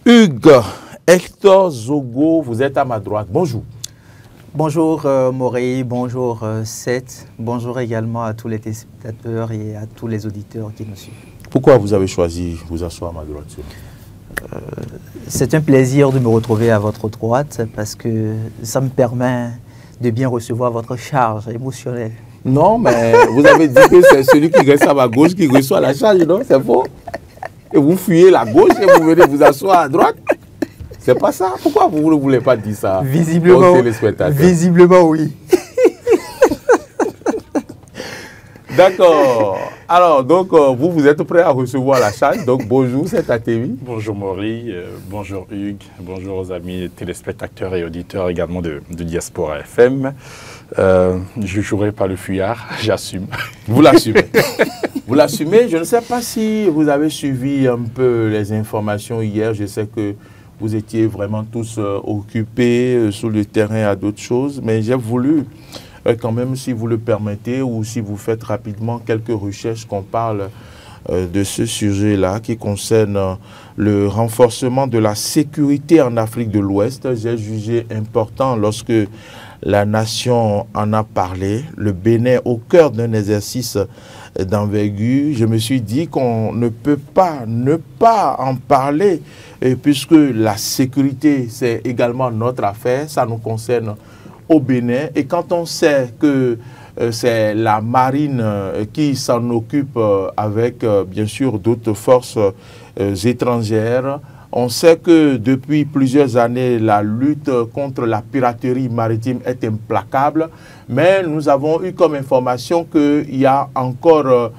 Hugues Hector Zogo, vous êtes à ma droite. Bonjour. Bonjour Morey, bonjour Seth, bonjour également à tous les téléspectateurs et à tous les auditeurs qui nous suivent. Pourquoi vous avez choisi de vous asseoir à ma droite? C'est un plaisir de me retrouver à votre droite parce que ça me permet de bien recevoir votre charge émotionnelle. Non, mais vous avez dit que c'est celui qui reste à ma gauche qui reçoit la charge, non? C'est faux? Et vous fuyez la gauche et vous venez vous asseoir à droite? C'est pas ça? Pourquoi vous ne voulez pas dire ça aux téléspectateurs? Visiblement, oui. D'accord. Alors, donc, vous êtes prêt à recevoir la charge. Donc, bonjour, c'est Atemi. Bonjour Maury, bonjour Hugues, bonjour aux amis téléspectateurs et auditeurs également de Diaspora FM. Je ne jouerai pas le fuyard, j'assume. Vous l'assumez. Vous l'assumez. Je ne sais pas si vous avez suivi un peu les informations hier. Je sais que vous étiez vraiment tous occupés sur le terrain à d'autres choses, mais j'ai voulu quand même, si vous le permettez, ou si vous faites rapidement quelques recherches, qu'on parle de ce sujet-là qui concerne le renforcement de la sécurité en Afrique de l'Ouest. J'ai jugé important lorsque la nation en a parlé, le Bénin au cœur d'un exercice d'envergure. Je me suis dit qu'on ne peut pas ne pas en parler, puisque la sécurité, c'est également notre affaire, ça nous concerne au Bénin. Et quand on sait que c'est la marine qui s'en occupe avec, bien sûr, d'autres forces étrangères, on sait que depuis plusieurs années, la lutte contre la piraterie maritime est implacable, mais nous avons eu comme information qu'il y a encore,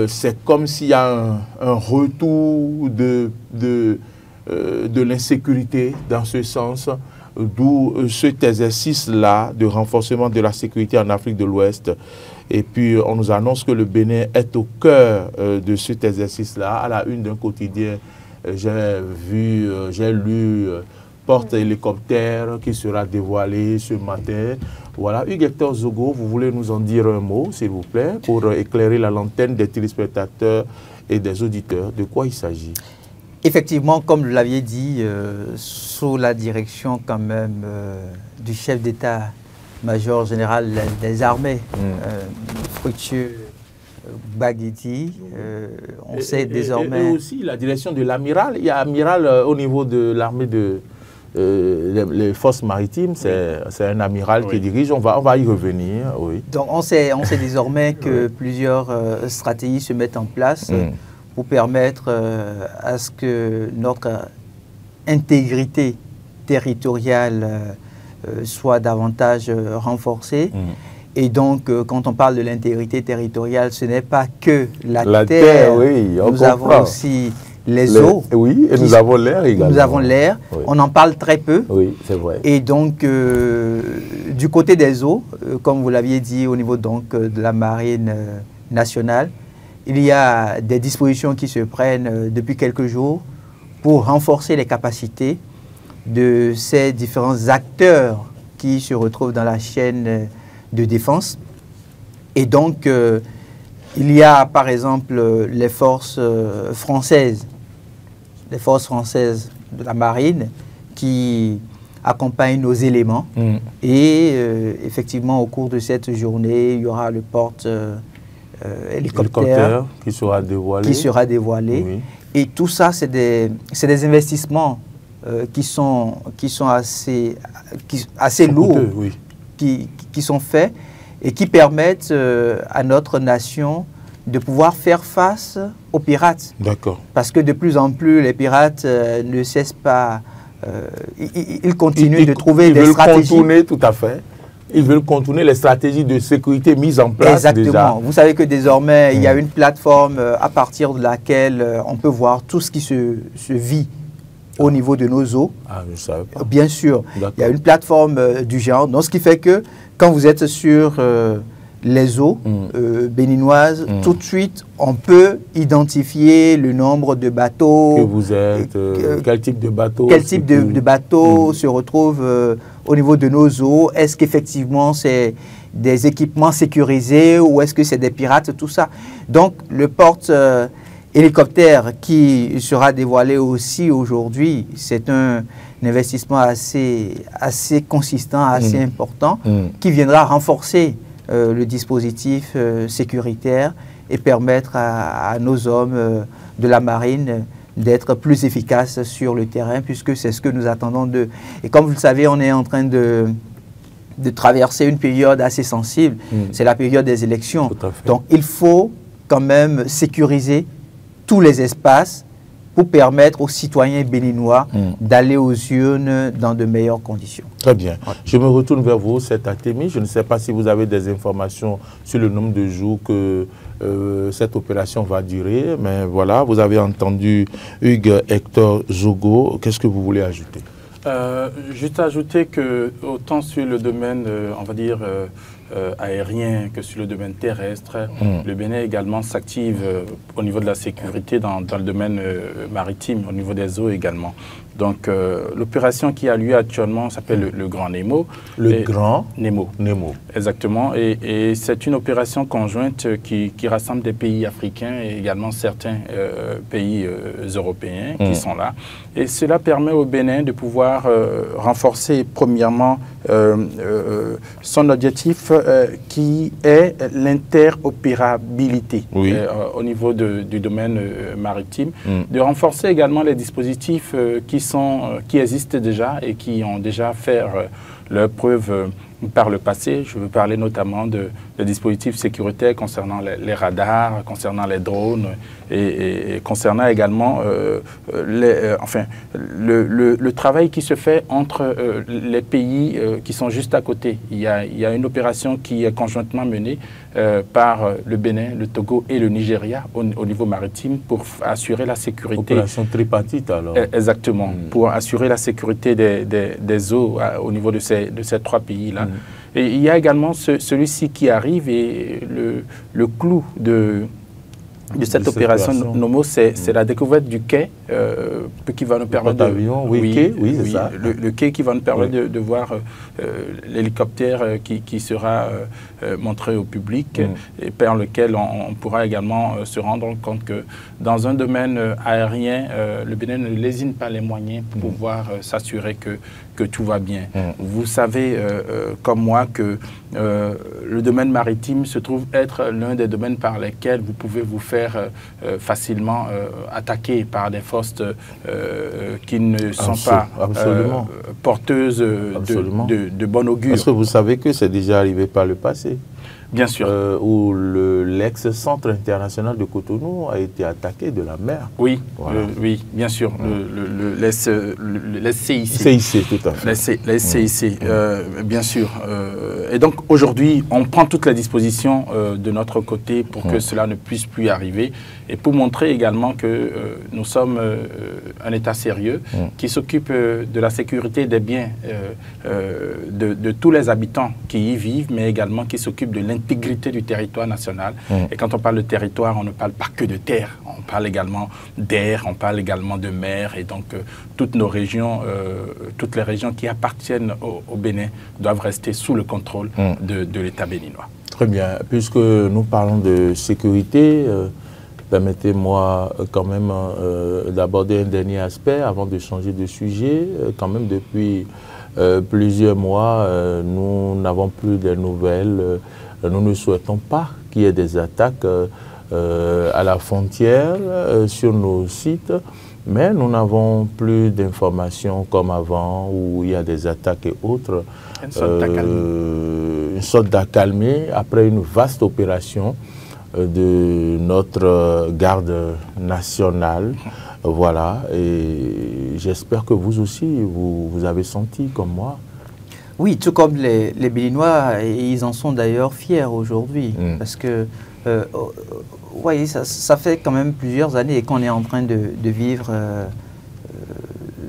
c'est comme s'il y a un retour de l'insécurité dans ce sens, d'où cet exercice-là de renforcement de la sécurité en Afrique de l'Ouest. Et puis, on nous annonce que le Bénin est au cœur de cet exercice-là, à la une d'un quotidien. J'ai lu porte-hélicoptère qui sera dévoilé ce matin. Voilà. Hugues Hector Zogo, vous voulez nous en dire un mot, s'il vous plaît, pour éclairer la lanterne des téléspectateurs et des auditeurs. De quoi il s'agit? Effectivement, comme vous l'aviez dit, sous la direction quand même du chef d'état-major général des armées, Fructueux Baguiti, on sait désormais... Et aussi la direction de l'amiral. Il y a amiral au niveau de l'armée les forces maritimes, c'est un amiral qui dirige. On va y revenir, oui. Donc on sait désormais que plusieurs stratégies se mettent en place pour permettre à ce que notre intégrité territoriale soit davantage renforcée. Et donc, quand on parle de l'intégrité territoriale, ce n'est pas que la terre. Oui, nous avons aussi les eaux. Oui, et nous avons l'air également. Nous avons l'air. Oui. On en parle très peu. Oui, c'est vrai. Et donc, du côté des eaux, comme vous l'aviez dit, au niveau donc, de la marine nationale, il y a des dispositions qui se prennent depuis quelques jours pour renforcer les capacités de ces différents acteurs qui se retrouvent dans la chaîne de défense. Et donc, il y a par exemple les forces françaises de la marine qui accompagnent nos éléments. Et effectivement, au cours de cette journée, il y aura le porte-hélicoptère qui sera dévoilé. Oui. Et tout ça, c'est des investissements qui sont assez lourds. Oui. Qui sont faits et qui permettent à notre nation de pouvoir faire face aux pirates. D'accord. Parce que de plus en plus, les pirates ne cessent pas, ils continuent de trouver des stratégies. Ils veulent contourner, tout à fait. Ils veulent contourner les stratégies de sécurité mises en place. Exactement. Déjà. Vous savez que désormais, il y a une plateforme à partir de laquelle on peut voir tout ce qui se vit au niveau de nos eaux. Ah, je ne savais pas. Bien sûr, il y a une plateforme du genre. Donc, ce qui fait que quand vous êtes sur les eaux béninoises, tout de suite, on peut identifier le nombre de bateaux. Que vous êtes, quel type de bateau. Quel type de bateau se retrouve au niveau de nos eaux. Est-ce qu'effectivement, c'est des équipements sécurisés ou est-ce que c'est des pirates, tout ça. Donc, le porte hélicoptère qui sera dévoilé aussi aujourd'hui, c'est un investissement assez consistant, assez important, qui viendra renforcer le dispositif sécuritaire et permettre à nos hommes de la marine d'être plus efficaces sur le terrain, puisque c'est ce que nous attendons d'eux. Et comme vous le savez, on est en train de traverser une période assez sensible, c'est la période des élections. Donc il faut quand même sécuriser tous les espaces pour permettre aux citoyens béninois d'aller aux urnes dans de meilleures conditions. Très bien. Ouais. Je me retourne vers vous, cet Artémis. Je ne sais pas si vous avez des informations sur le nombre de jours que cette opération va durer, mais voilà, vous avez entendu Hugues Hector Zogo. Qu'est-ce que vous voulez ajouter? Juste ajouter que autant sur le domaine, on va dire, aérien que sur le domaine terrestre, le Bénin également s'active au niveau de la sécurité dans le domaine maritime, au niveau des eaux également. Donc l'opération qui a lieu actuellement s'appelle le Grand Nemo. Le Grand Nemo. Nemo. Exactement. Et c'est une opération conjointe qui rassemble des pays africains et également certains pays européens qui sont là. Et cela permet au Bénin de pouvoir renforcer premièrement son objectif qui est l'interopérabilité au niveau du domaine maritime, de renforcer également les dispositifs qui existent déjà et qui ont déjà fait leur preuve par le passé. Je veux parler notamment de dispositifs sécuritaires concernant les radars, concernant les drones et concernant également le travail qui se fait entre les pays qui sont juste à côté. Il y a une opération qui est conjointement menée par le Bénin, le Togo et le Nigeria au niveau maritime pour assurer la sécurité. Opération tripartite alors. Exactement, pour assurer la sécurité des eaux au niveau de ces trois pays-là. Et il y a également celui-ci qui arrive et le clou de cette opération Nomo, c'est la découverte du quai qui va nous permettre le quai qui va nous permettre de voir l'hélicoptère qui sera montré au public et par lequel on pourra également se rendre compte que dans un domaine aérien, le Bénin ne lésine pas les moyens pour pouvoir s'assurer que tout va bien. Vous savez, comme moi, que le domaine maritime se trouve être l'un des domaines par lesquels vous pouvez vous faire facilement attaquer par des forces qui ne sont pas porteuses de bon augure. Parce que vous savez que c'est déjà arrivé par le passé. Bien sûr. Où l'ex-centre international de Cotonou a été attaqué de la mer. Oui, voilà. Oui, bien sûr. Les CIC. CIC, tout à fait. Les CIC, bien sûr. Et donc, aujourd'hui, on prend toutes les dispositions de notre côté pour que cela ne puisse plus arriver et pour montrer également que nous sommes un État sérieux qui s'occupe de la sécurité des biens de tous les habitants qui y vivent, mais également qui s'occupe de l'intégrité du territoire national. Et quand on parle de territoire, on ne parle pas que de terre, on parle également d'air, on parle également de mer. Et donc, toutes nos régions, toutes les régions qui appartiennent au Bénin doivent rester sous le contrôle de l'État béninois. Très bien. Puisque nous parlons de sécurité, permettez-moi quand même d'aborder un dernier aspect avant de changer de sujet. Quand même, depuis plusieurs mois, nous n'avons plus de nouvelles. Nous ne souhaitons pas qu'il y ait des attaques à la frontière sur nos sites, mais nous n'avons plus d'informations comme avant où il y a des attaques et autres. Une sorte d'accalmie après une vaste opération de notre garde nationale. Voilà, et j'espère que vous aussi, vous avez senti comme moi. Oui, tout comme les Béninois, et ils en sont d'ailleurs fiers aujourd'hui, parce que, vous voyez, ça fait quand même plusieurs années qu'on est en train de vivre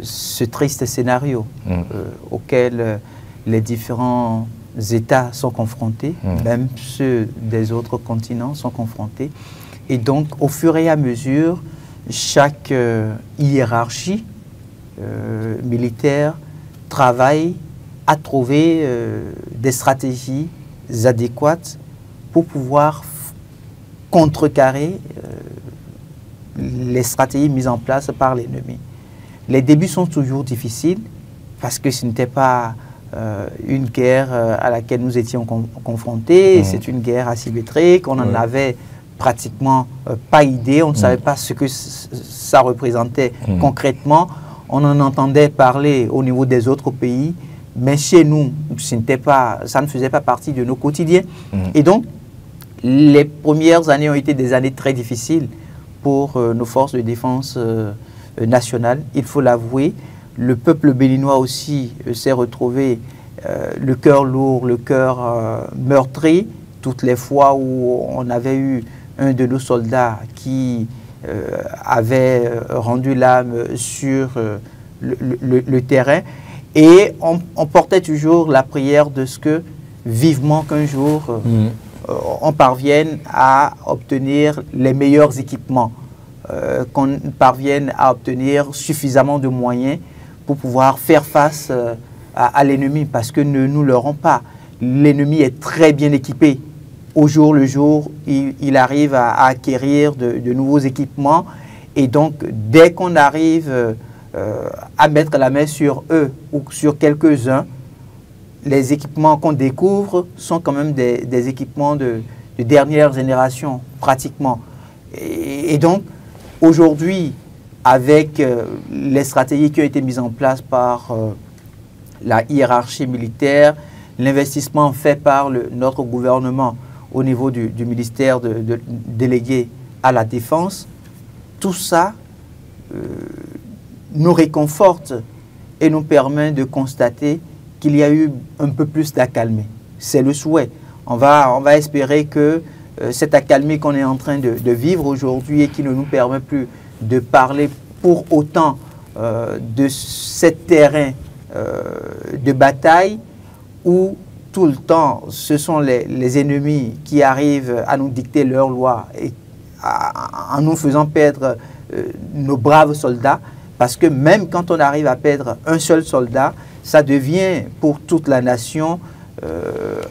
ce triste scénario auquel les différents États sont confrontés, même ceux des autres continents sont confrontés. Et donc, au fur et à mesure, chaque hiérarchie militaire travaille à trouver des stratégies adéquates pour pouvoir contrecarrer les stratégies mises en place par l'ennemi. Les débuts sont toujours difficiles parce que ce n'était pas une guerre à laquelle nous étions confrontés. C'est une guerre asymétrique. On n'en avait pratiquement pas idée. On ne savait pas ce que ça représentait concrètement. On en entendait parler au niveau des autres pays, mais chez nous, ça ne faisait pas partie de nos quotidiens. Et donc, les premières années ont été des années très difficiles pour nos forces de défense nationales. Il faut l'avouer, le peuple béninois aussi s'est retrouvé le cœur lourd, le cœur meurtri, toutes les fois où on avait eu un de nos soldats qui avait rendu l'âme sur le terrain. Et on portait toujours la prière de ce que, vivement qu'un jour, on parvienne à obtenir les meilleurs équipements, qu'on parvienne à obtenir suffisamment de moyens pour pouvoir faire face à l'ennemi, parce que ne nous leurrons pas, l'ennemi est très bien équipé. Au jour le jour, il arrive à acquérir de nouveaux équipements, et donc dès qu'on arrive à mettre la main sur eux ou sur quelques-uns, les équipements qu'on découvre sont quand même des équipements de dernière génération, pratiquement. Et donc, aujourd'hui, avec les stratégies qui ont été mises en place par la hiérarchie militaire, l'investissement fait par notre gouvernement au niveau du ministère délégué à la Défense, tout ça nous réconforte et nous permet de constater qu'il y a eu un peu plus d'accalmie. C'est le souhait. On va espérer que cette accalmie qu'on est en train de vivre aujourd'hui et qui ne nous permet plus de parler pour autant de ce terrain de bataille où tout le temps ce sont les ennemis qui arrivent à nous dicter leurs lois et en nous faisant perdre nos braves soldats, parce que même quand on arrive à perdre un seul soldat, ça devient pour toute la nation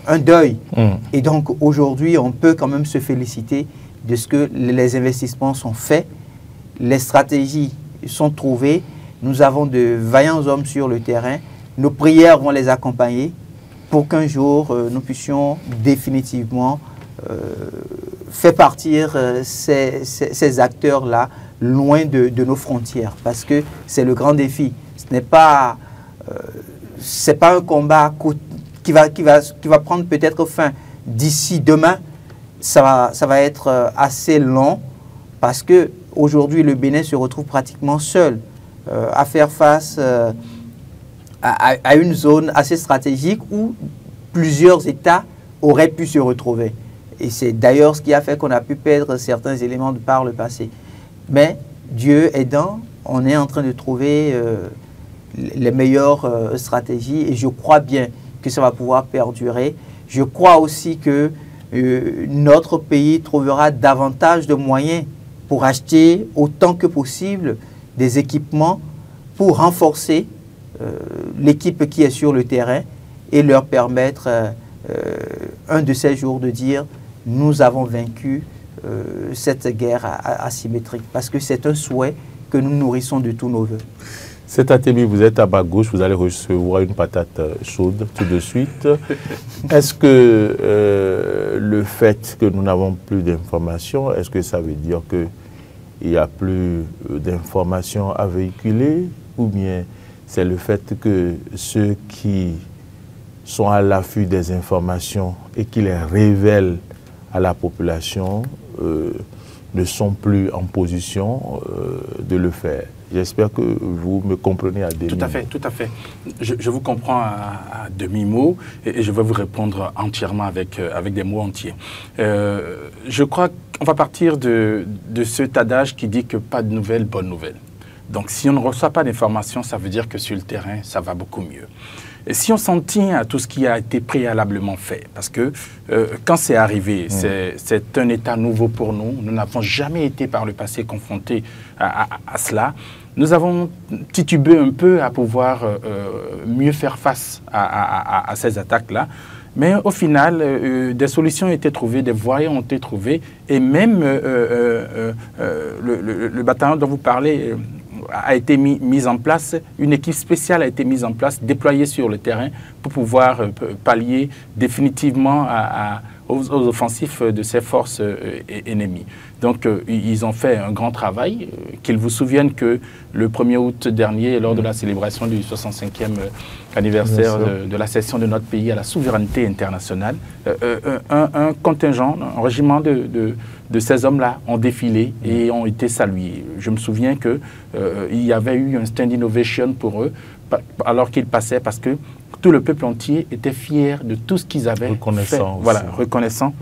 un deuil. Et donc aujourd'hui, on peut quand même se féliciter de ce que les investissements sont faits, les stratégies sont trouvées, nous avons de vaillants hommes sur le terrain, nos prières vont les accompagner pour qu'un jour nous puissions définitivement faire partir ces acteurs-là loin de nos frontières, parce que c'est le grand défi. Ce n'est pas un combat qui va prendre peut-être fin d'ici demain. Ça va être assez long, parce que aujourd'hui le Bénin se retrouve pratiquement seul à faire face à une zone assez stratégique où plusieurs États auraient pu se retrouver. Et c'est d'ailleurs ce qui a fait qu'on a pu perdre certains éléments par le passé. Mais Dieu aidant, on est en train de trouver les meilleures stratégies, et je crois bien que ça va pouvoir perdurer. Je crois aussi que notre pays trouvera davantage de moyens pour acheter autant que possible des équipements pour renforcer l'équipe qui est sur le terrain et leur permettre un de ces jours de dire « nous avons vaincu cette guerre asymétrique », parce que c'est un souhait que nous nourrissons de tous nos voeux. Cet atelier, vous êtes à ma gauche, vous allez recevoir une patate chaude tout de suite. Est-ce que le fait que nous n'avons plus d'informations, est-ce que ça veut dire qu'il n'y a plus d'informations à véhiculer, ou bien c'est le fait que ceux qui sont à l'affût des informations et qui les révèlent à la population ne sont plus en position de le faire? J'espère que vous me comprenez à demi-mot. Tout à fait, tout à fait. Je vous comprends à demi-mot, et je vais vous répondre entièrement avec des mots entiers. Je crois qu'on va partir de cet adage qui dit que pas de nouvelles, bonne nouvelle. Donc si on ne reçoit pas d'informations, ça veut dire que sur le terrain, ça va beaucoup mieux. Et si on s'en tient à tout ce qui a été préalablement fait, parce que quand c'est arrivé, c'est un état nouveau pour nous, nous n'avons jamais été par le passé confrontés à cela, nous avons titubé un peu à pouvoir mieux faire face à ces attaques-là. Mais au final, des solutions ont été trouvées, des voies ont été trouvées, et même le bataillon dont vous parlez a été mis en place, une équipe spéciale a été mise en place, déployée sur le terrain pour pouvoir pallier définitivement aux offensifs de ces forces ennemies. Donc, ils ont fait un grand travail. Qu'ils vous souviennent que le 1er août dernier, lors de la célébration du 65e anniversaire de la cession de notre pays à la souveraineté internationale, un contingent, un régiment de ces hommes-là ont défilé et ont été salués. Je me souviens qu'il y avait eu un stand innovation pour eux alors qu'ils passaient, parce que tout le peuple entier était fier de tout ce qu'ils avaient fait. Voilà, reconnaissant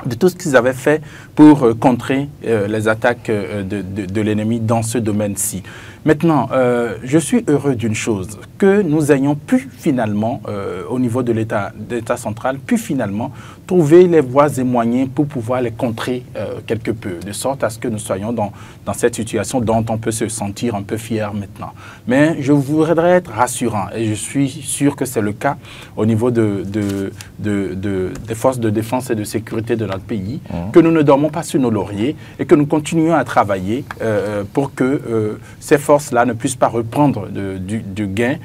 de tout ce qu'ils avaient fait pour contrer les attaques de l'ennemi dans ce domaine-ci. Maintenant, je suis heureux d'une chose, que nous ayons pu finalement, au niveau de l'État central, pu finalement trouver les voies et moyens pour pouvoir les contrer quelque peu, de sorte à ce que nous soyons dans cette situation dont on peut se sentir un peu fier maintenant. Mais je voudrais être rassurant, et je suis sûr que c'est le cas au niveau des forces de défense et de sécurité de notre pays, que nous ne dormons pas sur nos lauriers et que nous continuons à travailler pour que ces forces-là ne puissent pas reprendre du gain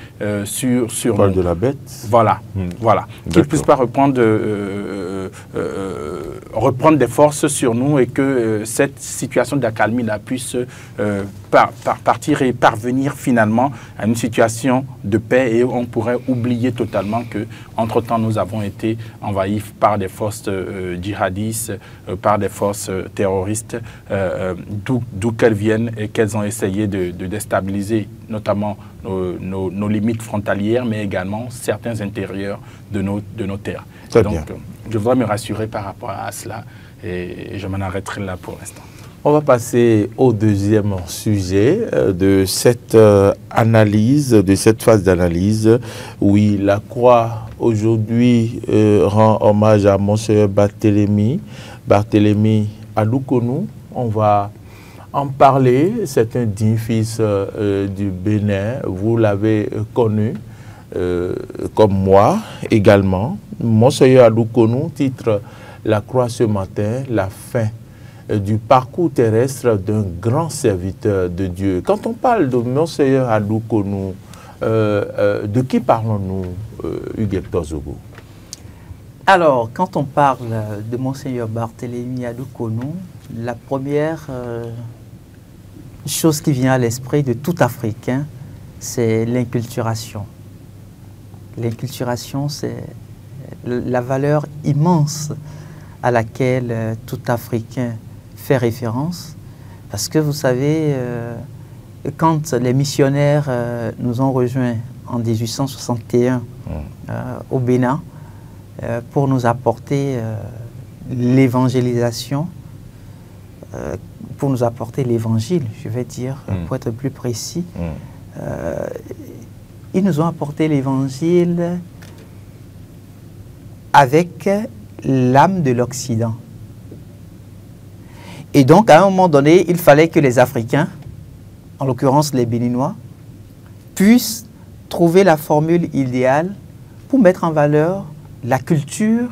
sur de la bête. Voilà, voilà. Qu'ils ne puissent pas reprendre des forces sur nous, et que cette situation d'accalmie-là puisse partir et parvenir finalement à une situation de paix, et on pourrait oublier totalement que entre-temps nous avons été envahis par des forces djihadistes, par des forces terroristes, d'où qu'elles viennent, et qu'elles ont essayé de déstabiliser notamment nos limites frontalières, mais également certains intérieurs de nos terres. Donc, je voudrais me rassurer par rapport à cela, et je m'en arrêterai là pour l'instant. On va passer au deuxième sujet de cette analyse, de cette phase d'analyse. Oui, la Croix aujourd'hui rend hommage à Monseigneur Barthélemy Adoukonou. On va en parler. C'est un digne fils du Bénin. Vous l'avez connu, comme moi également. Monseigneur Adoukonou titre La Croix ce matin, la fin du parcours terrestre d'un grand serviteur de Dieu. Quand on parle de Monseigneur Adoukonou, de qui parlons-nous, Hugues Zogo? Alors, quand on parle de Monseigneur Barthélemy Adoukonou, la première chose qui vient à l'esprit de tout Africain, c'est l'inculturation. L'inculturation, c'est la valeur immense à laquelle tout Africain fait référence, parce que vous savez, quand les missionnaires nous ont rejoints en 1861 au Bénin pour nous apporter l'évangélisation, pour nous apporter l'évangile, je vais dire, pour être plus précis, ils nous ont apporté l'évangile avec l'âme de l'Occident. Et donc, à un moment donné, il fallait que les Africains, en l'occurrence les Béninois, puissent trouver la formule idéale pour mettre en valeur la culture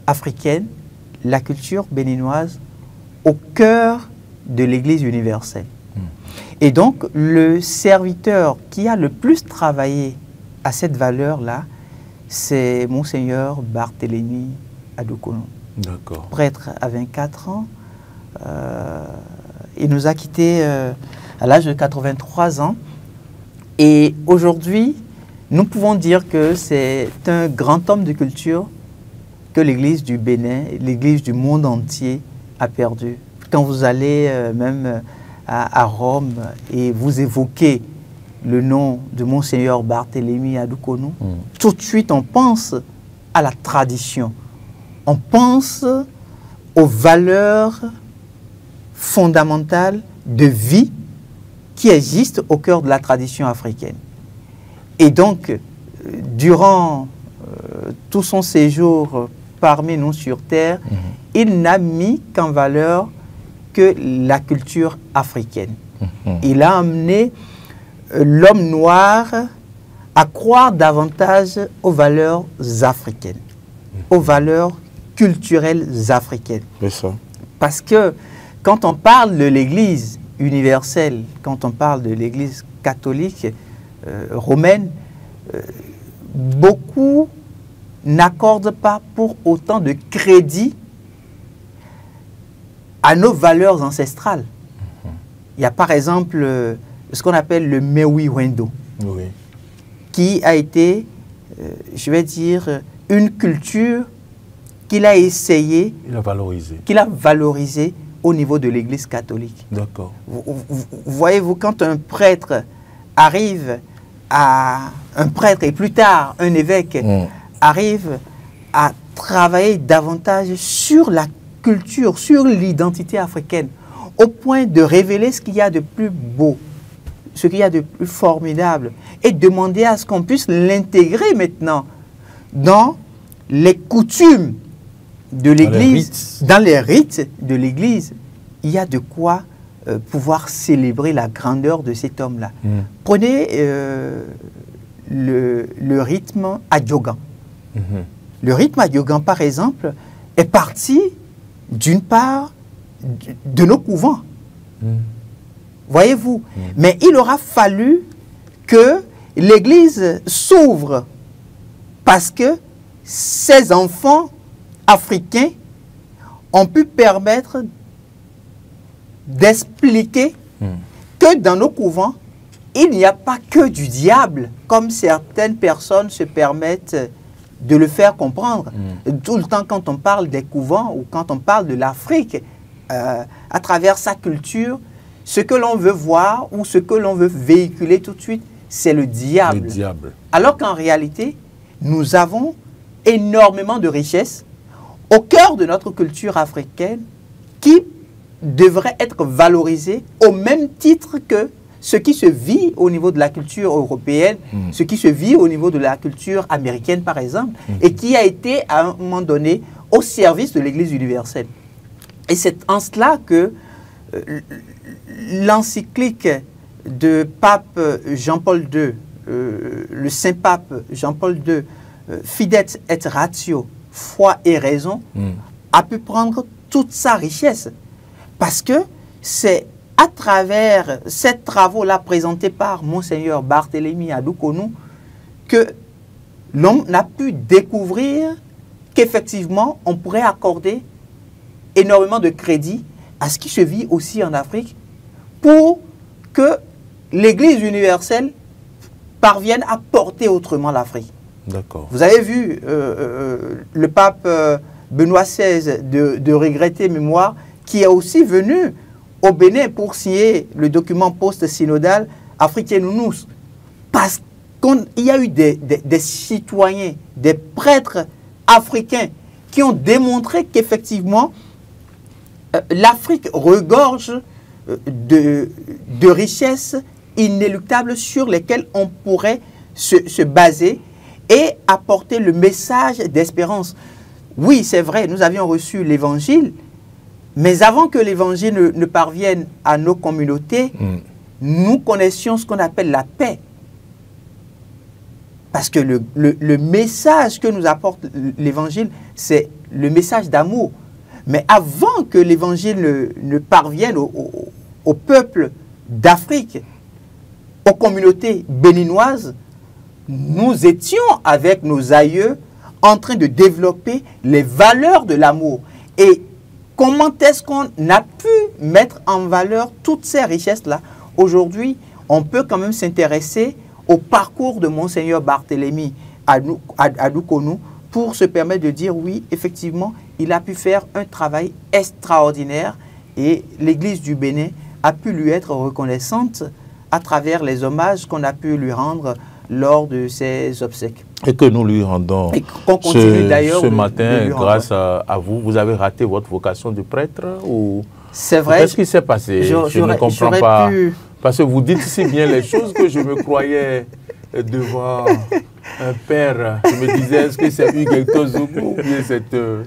africaine, la culture béninoise, au cœur de l'Église universelle. Et donc, le serviteur qui a le plus travaillé à cette valeur-là, c'est Monseigneur Barthélemy Adoukonou. D'accord. Prêtre à 24 ans. Il nous a quittés à l'âge de 83 ans. Et aujourd'hui, nous pouvons dire que c'est un grand homme de culture que l'Église du Bénin, l'Église du monde entier a perdu. Quand vous allez même à Rome et vous évoquez le nom de Monseigneur Barthélemy Adoukonou, tout de suite on pense à la tradition. On pense aux valeurs fondamentales de vie qui existent au cœur de la tradition africaine. Et donc, durant tout son séjour parmi nous sur Terre, il n'a mis qu'en valeur que la culture africaine. Il a amené l'homme noir à croire davantage aux valeurs africaines, aux valeurs culturelles africaines. C'est ça. Parce que quand on parle de l'Église universelle, quand on parle de l'Église catholique romaine, beaucoup n'accordent pas pour autant de crédit à nos valeurs ancestrales. Il y a par exemple ce qu'on appelle le Mewi Wendo, Oui. qui a été, je vais dire, une culture qu'il a essayé, qu'il a valorisé au niveau de l'Église catholique. D'accord. Voyez-vous, quand un prêtre arrive un prêtre et plus tard un évêque arrive à travailler davantage sur la culture, sur l'identité africaine, au point de révéler ce qu'il y a de plus beau, ce qu'il y a de plus formidable, et demander à ce qu'on puisse l'intégrer maintenant dans les coutumes de l'Église, dans les rites de l'Église. Il y a de quoi pouvoir célébrer la grandeur de cet homme-là. Prenez le rythme adyogan. Le rythme adyogan, par exemple, est parti d'une part de nos couvents. Voyez-vous? Mais il aura fallu que l'Église s'ouvre parce que ces enfants africains ont pu permettre d'expliquer que dans nos couvents, il n'y a pas que du diable, comme certaines personnes se permettent de le faire comprendre. Tout le temps, quand on parle des couvents ou quand on parle de l'Afrique, à travers sa culture, ce que l'on veut voir ou ce que l'on veut véhiculer tout de suite, c'est le diable. Le diable. Alors qu'en réalité, nous avons énormément de richesses au cœur de notre culture africaine qui devrait être valorisée au même titre que ce qui se vit au niveau de la culture européenne, ce qui se vit au niveau de la culture américaine, par exemple, et qui a été, à un moment donné, au service de l'Église universelle. Et c'est en cela que l'encyclique de pape Jean-Paul II, le Saint-Pape Jean-Paul II, Fides et Ratio, foi et raison, a pu prendre toute sa richesse. Parce que c'est à travers ces travaux-là présentés par Monseigneur Barthélemy Adoukonou que l'on a pu découvrir qu'effectivement, on pourrait accorder énormément de crédit à ce qui se vit aussi en Afrique pour que l'Église universelle parvienne à porter autrement l'Afrique. D'accord. Vous avez vu le pape Benoît XVI de regretter mémoire qui est aussi venu au Bénin pour signer le document post-synodal Africain-Nounous. Parce qu'il y a eu des citoyens, des prêtres africains qui ont démontré qu'effectivement l'Afrique regorge de richesses inéluctables sur lesquelles on pourrait se baser et apporter le message d'espérance. Oui, c'est vrai, nous avions reçu l'Évangile, mais avant que l'Évangile ne parvienne à nos communautés, nous connaissions ce qu'on appelle la paix. Parce que le message que nous apporte l'Évangile, c'est le message d'amour. Mais avant que l'Évangile ne parvienne au peuple d'Afrique, aux communautés béninoises, nous étions avec nos aïeux en train de développer les valeurs de l'amour. Et comment est-ce qu'on a pu mettre en valeur toutes ces richesses-là? Aujourd'hui, on peut quand même s'intéresser au parcours de Monseigneur Barthélemy Adoukonou pour se permettre de dire oui, effectivement, il a pu faire un travail extraordinaire et l'Église du Bénin a pu lui être reconnaissante à travers les hommages qu'on a pu lui rendre lors de ses obsèques. Et que nous lui rendons ce matin grâce à vous. Vous avez raté votre vocation de prêtre ou c'est vrai. Qu'est-ce qui s'est passé? Je ne comprends pas. Parce que vous dites si bien les choses que je me croyais devant un père. Je me disais, est-ce que c'est Hugues Hector Zoukou ou bien cette père?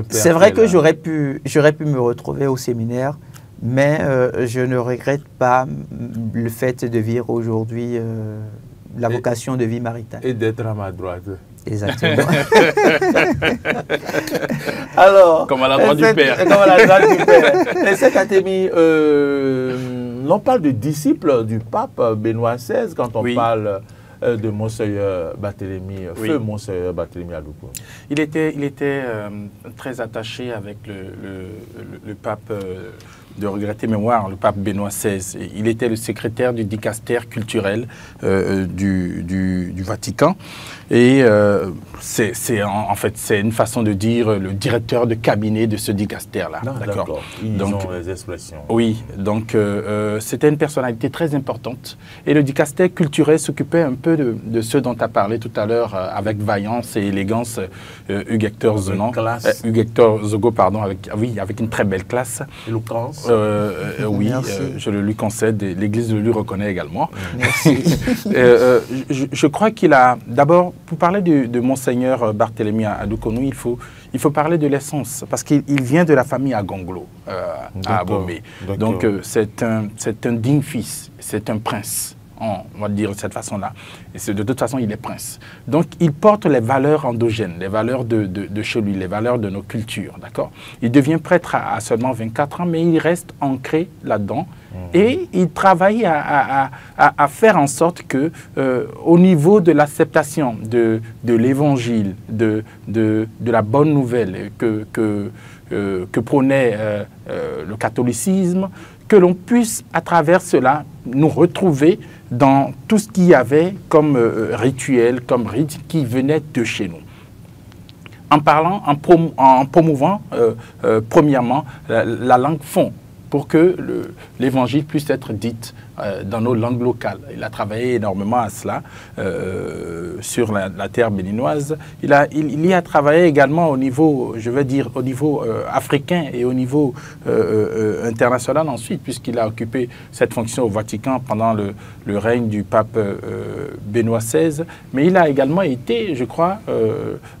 C'est vrai que j'aurais pu me retrouver au séminaire, mais je ne regrette pas le fait de vivre aujourd'hui la vocation de vie maritale. Et d'être à ma droite. Exactement. Alors, comme à la droite du Père. Comme à la droite du Père. Et cette académie, on parle de disciples du pape Benoît XVI quand on parle de Monseigneur Barthélemy, feu Monseigneur Barthélemy Adoukonou. Il était très attaché avec le pape de regretter mémoire, le pape Benoît XVI. Il était le secrétaire du dicaster culturel du Vatican. Et en fait, c'est une façon de dire le directeur de cabinet de ce dicaster-là. D'accord. Ils ont les expressions. Oui, donc c'était une personnalité très importante. Et le dicaster culturel s'occupait un peu de ce dont tu as parlé tout à l'heure, avec vaillance et élégance, Hugues-Hector Zogo, pardon, avec une très belle classe. Éloquence. Oui, je le lui concède, et l'Église le lui reconnaît également. Merci. Je crois qu'il a, d'abord, pour parler de Monseigneur Barthélemy Adoukonou, il faut parler de l'essence, parce qu'il vient de la famille Agonglo, à Abomey. Donc c'est un digne fils, c'est un prince. On va dire de cette façon-là. Et de toute façon, il est prince. Donc, il porte les valeurs endogènes, les valeurs de chez lui, les valeurs de nos cultures, d'accord? Il devient prêtre à seulement 24 ans, mais il reste ancré là-dedans. Et il travaille à faire en sorte que, au niveau de l'acceptation de l'évangile, de la bonne nouvelle que prônait le catholicisme, que l'on puisse, à travers cela, nous retrouver dans tout ce qu'il y avait comme rituel, comme rite qui venait de chez nous. En parlant, en promouvant, premièrement, la langue fond, pour que l'évangile puisse être dit dans nos langues locales. Il a travaillé énormément à cela sur la terre béninoise. Il y a travaillé également au niveau, je veux dire, au niveau africain et au niveau international ensuite, puisqu'il a occupé cette fonction au Vatican pendant le règne du pape Benoît XVI. Mais il a également été, je crois,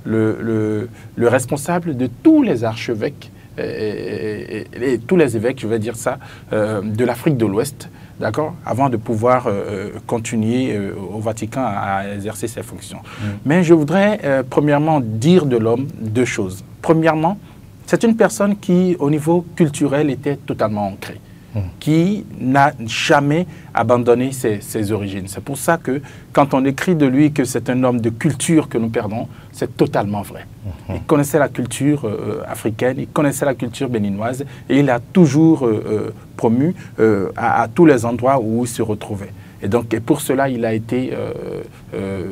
le responsable de tous les archevêques et tous les évêques, je vais dire ça, de l'Afrique de l'Ouest, d'accord, avant de pouvoir continuer au Vatican à exercer ses fonctions. Mais je voudrais premièrement dire de l'homme deux choses. Premièrement, c'est une personne qui, au niveau culturel, était totalement ancrée, qui n'a jamais abandonné ses origines. C'est pour ça que quand on écrit de lui que c'est un homme de culture que nous perdons, c'est totalement vrai. Il connaissait la culture africaine, il connaissait la culture béninoise et il a toujours promu à tous les endroits où il se retrouvait. Et donc, et pour cela, il a été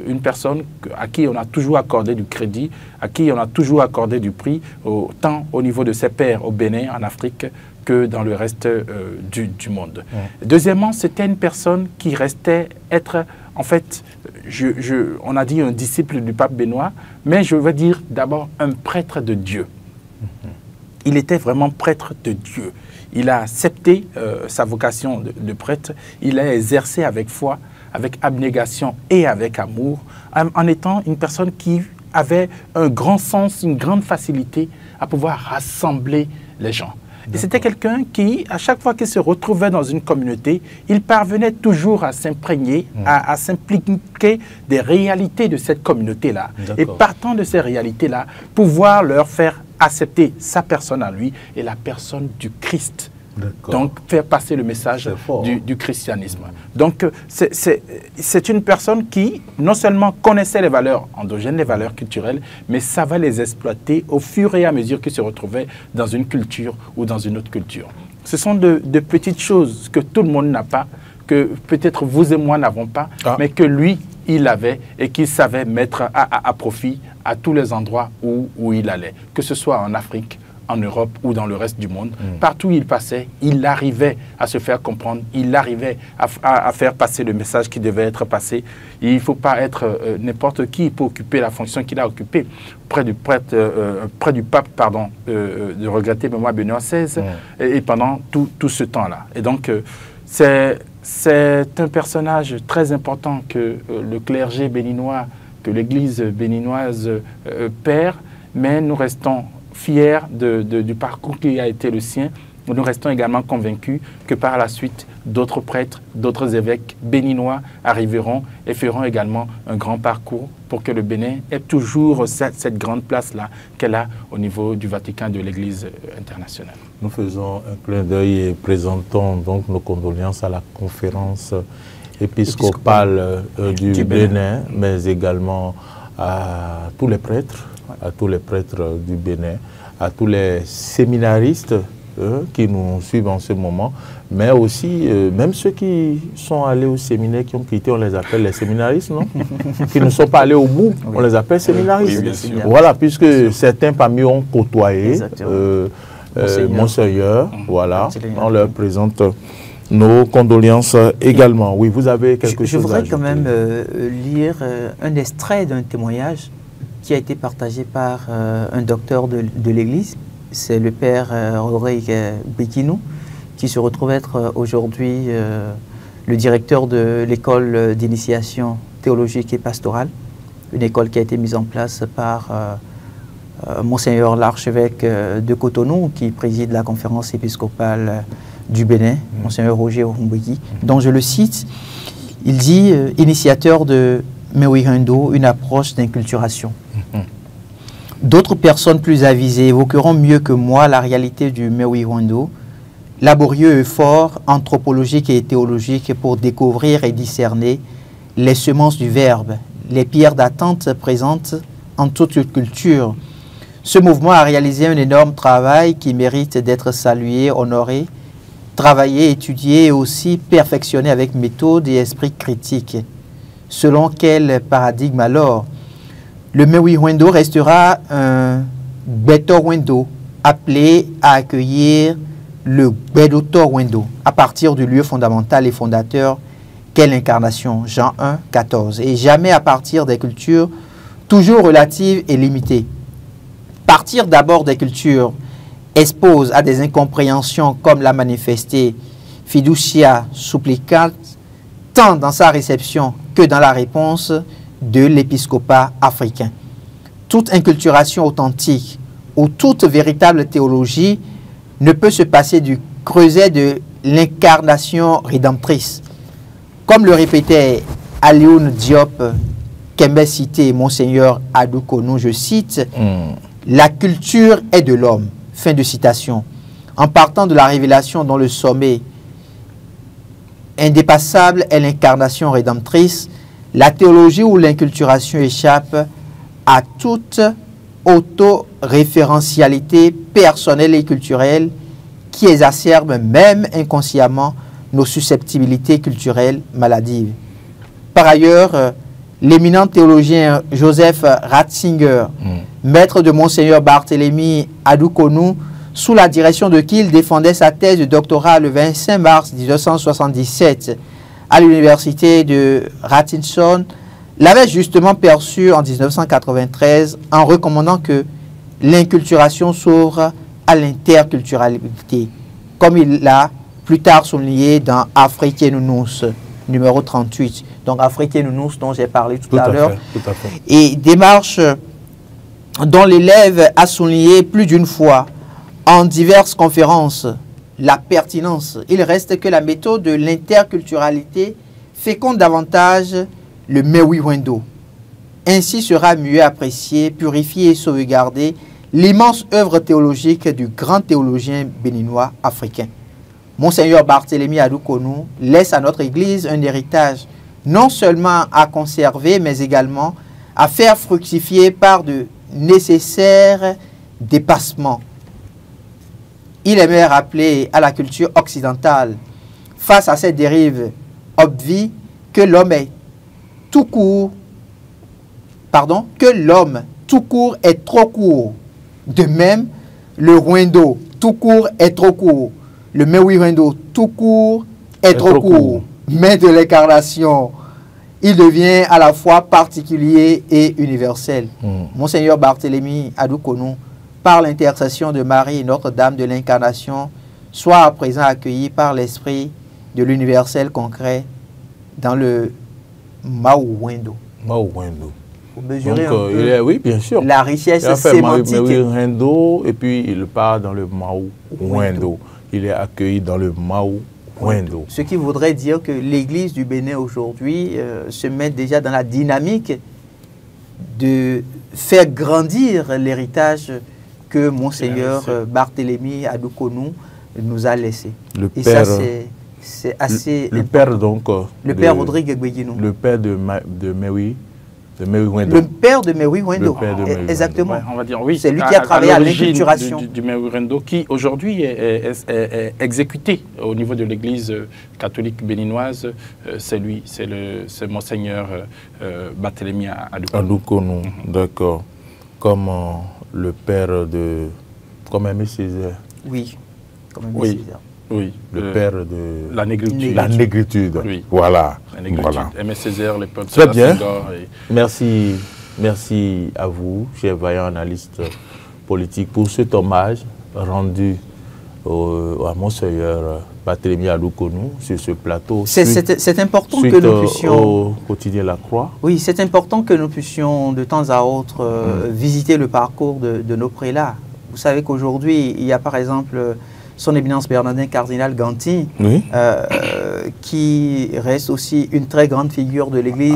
une personne à qui on a toujours accordé du crédit, à qui on a toujours accordé du prix, tant au niveau de ses pairs au Bénin, en Afrique, que dans le reste du monde. Deuxièmement, c'était une personne qui restait être, en fait, on a dit un disciple du pape Benoît, mais je veux dire d'abord un prêtre de Dieu. Il était vraiment prêtre de Dieu. Il a accepté sa vocation de prêtre, il a exercé avec foi, avec abnégation et avec amour, en étant une personne qui avait un grand sens, une grande facilité à pouvoir rassembler les gens. Et c'était quelqu'un qui, à chaque fois qu'il se retrouvait dans une communauté, il parvenait toujours à s'imprégner, à s'impliquer des réalités de cette communauté-là. Et partant de ces réalités-là, pouvoir leur faire accepter sa personne à lui et la personne du Christ. Donc, faire passer le message du christianisme. Donc, c'est une personne qui, non seulement connaissait les valeurs endogènes, les valeurs culturelles, mais savait les exploiter au fur et à mesure qu'il se retrouvait dans une culture ou dans une autre culture. Ce sont de petites choses que tout le monde n'a pas, que peut-être vous et moi n'avons pas, mais que lui, il avait et qu'il savait mettre à profit à tous les endroits où il allait, que ce soit en Afrique, en Europe ou dans le reste du monde. Partout où il passait, il arrivait à se faire comprendre, il arrivait à faire passer le message qui devait être passé. Il ne faut pas être n'importe qui pour occuper la fonction qu'il a occupée près du pape, pardon, de regretter mémoire Benoît XVI, et pendant tout ce temps-là. Et donc, c'est un personnage très important que le clergé béninois, que l'Église béninoise perd, mais nous restons fiers du parcours qui a été le sien nous restons également convaincus que par la suite, d'autres prêtres, d'autres évêques béninois arriveront et feront également un grand parcours pour que le Bénin ait toujours cette grande place-là qu'elle a au niveau du Vatican de l'Église internationale. Nous faisons un clin d'œil et présentons donc nos condoléances à la conférence épiscopale du Bénin, mais également à tous les prêtres, du Bénin, à tous les séminaristes qui nous suivent en ce moment, mais aussi même ceux qui sont allés au séminaire, qui ont quitté, on les appelle les séminaristes, non? Qui ne sont pas allés au bout, on les appelle séminaristes. Oui, voilà, puisque certains parmi eux ont côtoyé Monseigneur, voilà, on leur présente nos condoléances également. Oui, vous avez quelque chose à ajouter. Je voudrais quand même lire un extrait d'un témoignage qui a été partagé par un docteur de l'Église. C'est le père Rodrigue Bekinou, qui se retrouve être aujourd'hui le directeur de l'école d'initiation théologique et pastorale, une école qui a été mise en place par Monseigneur l'archevêque de Cotonou, qui préside la conférence épiscopale du Bénin, Monseigneur Roger Orumbeki, dont je le cite, il dit « Initiateur de Mewihendo, une approche d'inculturation ». D'autres personnes plus avisées évoqueront mieux que moi la réalité du Mewihendo, laborieux effort anthropologique et théologique pour découvrir et discerner les semences du Verbe, les pierres d'attente présentes en toute culture. Ce mouvement a réalisé un énorme travail qui mérite d'être salué, honoré, travaillé, étudié et aussi perfectionné avec méthode et esprit critique. Selon quel paradigme alors? Le Mewihendo restera un Beto Wendo, appelé à accueillir le Bedoto Wendo, à partir du lieu fondamental et fondateur qu'est l'incarnation, Jean 1, 14, et jamais à partir des cultures toujours relatives et limitées. Partir d'abord des cultures expose à des incompréhensions comme l'a manifesté Fiducia Supplicat, tant dans sa réception que dans la réponse de l'épiscopat africain. Toute inculturation authentique ou toute véritable théologie ne peut se passer du creuset de l'incarnation rédemptrice. Comme le répétait Alioune Diop, qu'aimait citer Monseigneur Adou Konou, je cite, la culture est de l'homme. Fin de citation. En partant de la révélation dont le sommet indépassable est l'incarnation rédemptrice, la théologie ou l'inculturation échappe à toute autoréférentialité personnelle et culturelle qui exacerbe même inconsciemment nos susceptibilités culturelles maladives. Par ailleurs, l'éminent théologien Joseph Ratzinger, maître de Monseigneur Barthélemy Adou Konou, sous la direction de qui il défendait sa thèse de doctorat le 25 mars 1977 à l'université de Ratinson, l'avait justement perçu en 1993 en recommandant que l'inculturation s'ouvre à l'interculturalité, comme il l'a plus tard souligné dans Afrique Nounous, numéro 38. Donc Afrique Nounous dont j'ai parlé tout à l'heure. Et démarche dont l'élève a souligné plus d'une fois en diverses conférences la pertinence. Il reste que la méthode de l'interculturalité féconde davantage le Mewihendo. Ainsi sera mieux apprécié, purifié et sauvegardé l'immense œuvre théologique du grand théologien béninois africain. Monseigneur Barthélemy Adou Konou laisse à notre Église un héritage non seulement à conserver, mais également à faire fructifier par de nécessaires dépassements. Il aimait rappeler à la culture occidentale, face à cette dérive obvie, que l'homme est tout court, est trop court. De même, le Rwendo tout court est trop court. Le Mewihendo tout court est trop court. Mais de l'incarnation, il devient à la fois particulier et universel. Monseigneur Barthélemy Adou Konou, par l'intercession de Marie, Notre-Dame de l'Incarnation, soit à présent accueilli par l'esprit de l'universel concret dans le Mawuwendo. Mawuwendo. Vous mesurez donc, oui, bien sûr. La richesse sémantique. Mawuwendo, et puis il part dans le Mawuwendo. il est accueilli dans le Maouendo. Ce qui voudrait dire que l'Église du Bénin aujourd'hui se met déjà dans la dynamique de faire grandir l'héritage que Monseigneur Barthélemy Adoukonou nous a laissé. Et ça, c'est assez... Le père, donc... le père Rodrigue Gbeguinou. Le père de Mewi. Le père de Mewi Wendo, exactement. Ouais, on va dire oui. C'est lui qui a travaillé à l'inculturation du Mewi Wendo, qui aujourd'hui est exécuté au niveau de l'Église catholique béninoise. C'est lui, c'est Monseigneur Barthélemy Adoukonou. D'accord. Comme le père de... Comme Aimé Césaire. Oui, comme Aimé Césaire. Oui, le père de la négritude. La négritude. Oui. Voilà. La négritude. Voilà. Aimé Césaire, les peuples. Très bien. Merci. Merci à vous, chers vaillants analystes politiques, pour cet hommage rendu à Monseigneur Barthélemy Adoukonou sur ce plateau. C'est important que nous puissions... au quotidien La Croix. Oui, c'est important que nous puissions de temps à autre visiter le parcours de nos prélats. Vous savez qu'aujourd'hui, il y a par exemple... Son Éminence Bernardin Cardinal Ganty, oui. Qui reste aussi une très grande figure de l'Église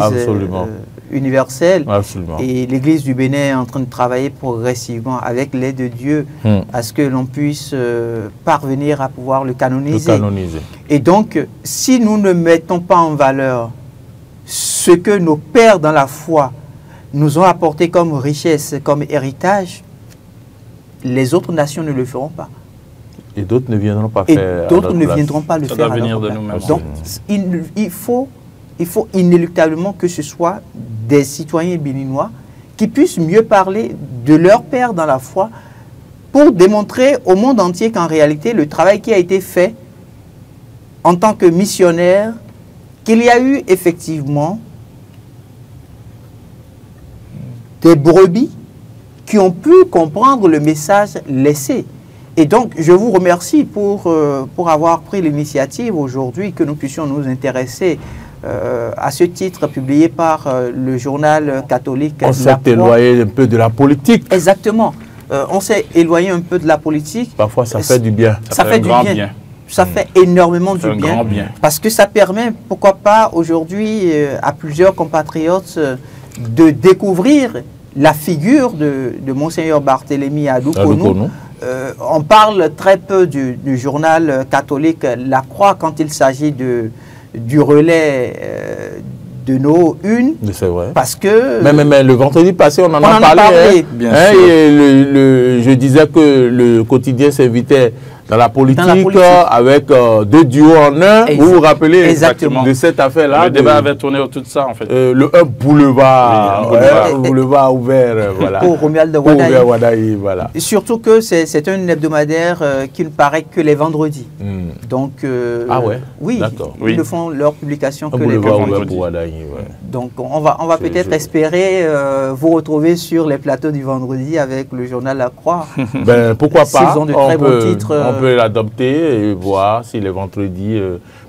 universelle. Absolument. Et l'Église du Bénin est en train de travailler progressivement, avec l'aide de Dieu, à ce que l'on puisse parvenir à pouvoir le canoniser. Et donc, si nous ne mettons pas en valeur ce que nos pères dans la foi nous ont apporté comme richesse, comme héritage, les autres nations ne le feront pas. Et d'autres ne viendront pas faire. D'autres ne viendront pas le faire. Ça doit venir de nous-mêmes. Donc, il faut inéluctablement que ce soit des citoyens béninois qui puissent mieux parler de leur père dans la foi pour démontrer au monde entier qu'en réalité, le travail qui a été fait en tant que missionnaire, qu'il y a eu effectivement des brebis qui ont pu comprendre le message laissé. Et donc, je vous remercie pour avoir pris l'initiative aujourd'hui que nous puissions nous intéresser à ce titre publié par le journal catholique. On s'est éloigné un peu de la politique. Exactement. On s'est éloigné un peu de la politique. Parfois, ça fait du bien. Ça fait du bien. Ça fait énormément du bien. Parce que ça permet, pourquoi pas, aujourd'hui, à plusieurs compatriotes de découvrir la figure de Monseigneur Barthélemy Adoukonou. On parle très peu du journal catholique La Croix quand il s'agit du relais de nos unes. C'est vrai. Parce que... Mais le vendredi passé, on en a parlé. Bien sûr. Et je disais que le quotidien s'invitait dans la politique, avec deux duos en un. Vous vous rappelez exactement de cette affaire-là? Le débat avait tourné autour de ça, en fait. Un boulevard, boulevard ouvert, voilà. Pour Romuald Wadaï. Voilà. Surtout que c'est un hebdomadaire qui ne paraît que les vendredis. Donc, ah ouais? Oui, ils ne font leur publication que les vendredis. Pour Wadaï, donc, on va peut-être espérer vous retrouver sur les plateaux du vendredi avec le journal La Croix. Ben, pourquoi pas? Ils ont de très bons titres. On peut l'adopter et voir si les vendredis...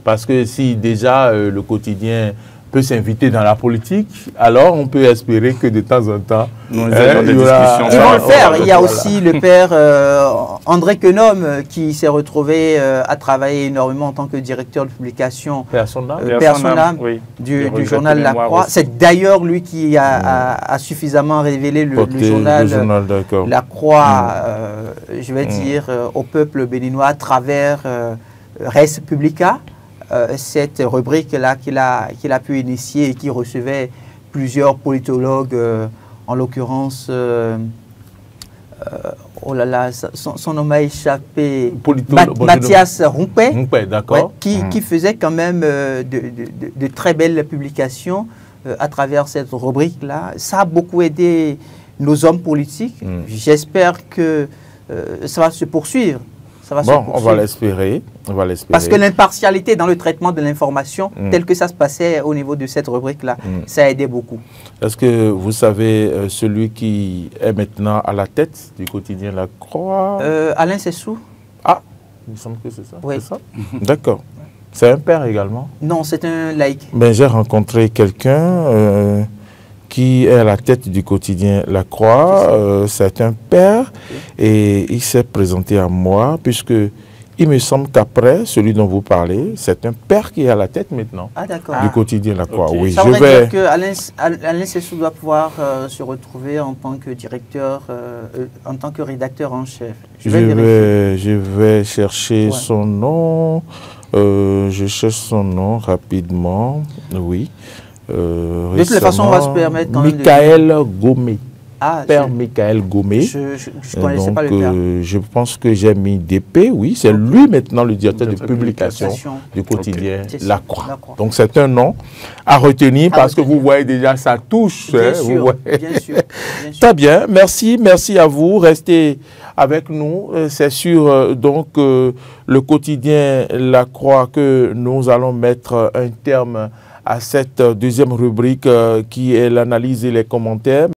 parce que si déjà le quotidien peut s'inviter dans la politique, alors on peut espérer que de temps en temps... ils vont le faire. Il y a aussi le père André Quenom qui s'est retrouvé à travailler énormément en tant que directeur de publication. Père son âme, du journal La Croix. C'est d'ailleurs lui qui a suffisamment révélé le journal La Croix, je vais dire, au peuple béninois à travers Res Publica. Cette rubrique-là qu'il a pu initier et qui recevait plusieurs politologues, en l'occurrence, oh là là, son nom m'a échappé, Mathias Rumpé, d'accord, qui faisait quand même de très belles publications à travers cette rubrique-là. Ça a beaucoup aidé nos hommes politiques. J'espère que ça va se poursuivre. On va l'espérer. Parce que l'impartialité dans le traitement de l'information, tel que ça se passait au niveau de cette rubrique-là, ça a aidé beaucoup. Est-ce que vous savez celui qui est maintenant à la tête du quotidien La Croix? Alain Sessou. Ah, il me semble que c'est ça. Oui. D'accord. C'est un père également? Non, c'est un laïc. Ben, j'ai rencontré quelqu'un qui est à la tête du quotidien La Croix. C'est un père et il s'est présenté à moi puisque il me semble qu'après, celui dont vous parlez, c'est un père qui est à la tête maintenant du quotidien La Croix. Okay. Oui, ça veut dire qu'Alain Sessou doit pouvoir se retrouver en tant que directeur, en tant que rédacteur en chef. Je vais chercher son nom. Je cherche son nom rapidement. Oui. De toute façon, on va se permettre quand même Michael Gomé. Ah, Père Michael Gomé. Je ne connaissais pas le père. Je pense que j'ai mis DP, oui. C'est lui maintenant le directeur de publication du quotidien La Croix. Donc c'est un nom à retenir parce que vous voyez déjà sa touche. Bien sûr, bien sûr. Très bien, merci à vous. Restez avec nous. C'est sur donc le quotidien La Croix que nous allons mettre un terme à cette deuxième rubrique qui est l'analyse et les commentaires.